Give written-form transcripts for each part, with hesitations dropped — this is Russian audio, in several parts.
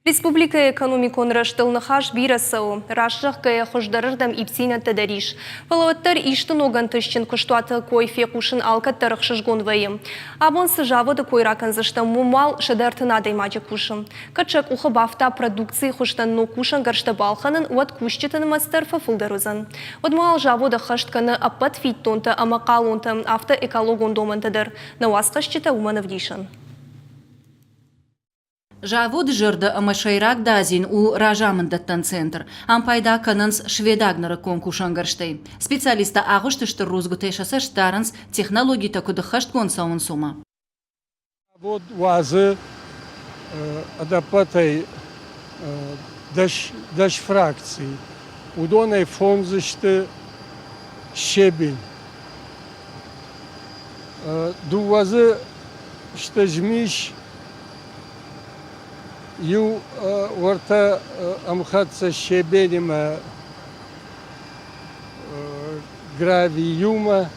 Республика экономикон раштылны хаш бирасау, рашық кая хождарырдам ипсина тадариш. Валаваттар иштын оган тышчын кыштуаты койфе кушын алкаттарық шыжгон вайым. Абон сыжавыды койракан зыштан мумал шадартына даймаджы кушын. Качак ухы бафта продукции хуштан но кушын гаршта балханын уат кушчетын мастер фафылдарузан. Одмал жавода хаштканы апат фиттонта амакалонта автоэкологон домантадыр. Науасқашчета уманавдишын. Жавод жырды амашайрак дазин у ражамындаттан центр. Ампайда канынс шведагнары конкушан гарштай. Специалиста ағыштышты розгутайшасы штаранс технологии такуды хашткон саун сума. Жавод вазы адапатай даш фракции. Удонай фонзышты щебень. Дувазы что жмиш Ю орта амхатса щебенима гравиюма,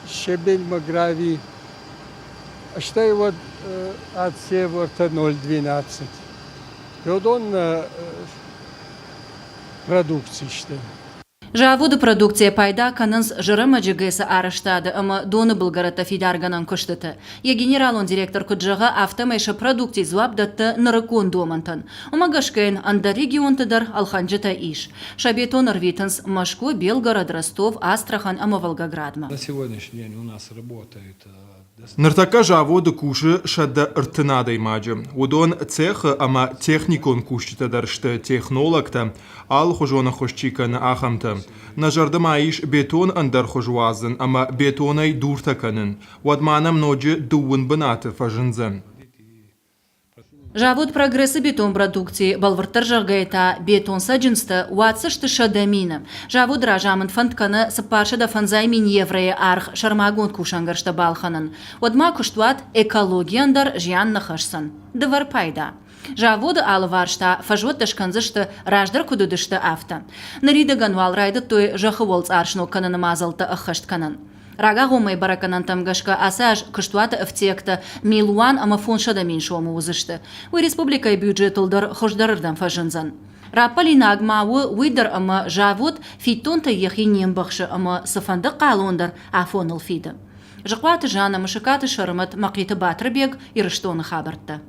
щебельма грави. А что и вот от северта 0,12. И вот он продукции что. Жаводы продукция пайда канынс жырыма жігесі арыштады, ама доны бұлгарата фидарганан күштіті. Е генералон директор күджіға автомайшы продукции зуабдатты нырыкон домантын. Умагашкайын анда регионтыдар алханжыта иш. Шабетон рвитынс Машко, Белгород, Ростов, Астрахан, ама Волгоградма. На сегодняшний день у нас работает Ныртака жаводы куши шадда ыртынадай маджы. Удон цех ама техникон кушчита даршты технологта, ал хужона хушчикан ахамта. Нажарды маиш бетон андар хужуазын, ама бетонай дуртаканын. Вадманам ноджи дуын бынаты фажынзын. Жавод прогрессы бетон продукции балвыртар жағгайта бетон саджинсты уатсышты шадамина. Жавод ражамын фантканы сыпаршыда фанзаймин еврея арх шармагон кушангаршта балханын. Одма куштуат экологияндар жиян нахашсын. Дывар пайда. Жаводы алы варшта фажвот дашканзышты раждар кудудышты авто. Нарида ганвал райды той жахы волц аршну кананы мазалты ахашт канын. Рага гомай бараканан тамгашка асаж кыштуаты эфтекті милуан амафон шадамин шуамы узышты. Уй республикай бюджетылдар хождарырдан фажынзан. Рапалина агмауы уйдар ама жавод фитонта ехи нембақшы ама сыфанды қалондар афоныл фиді. Жықваты жана мышыкаты шырымыт мақиты батырбег ирыштоны хабартты.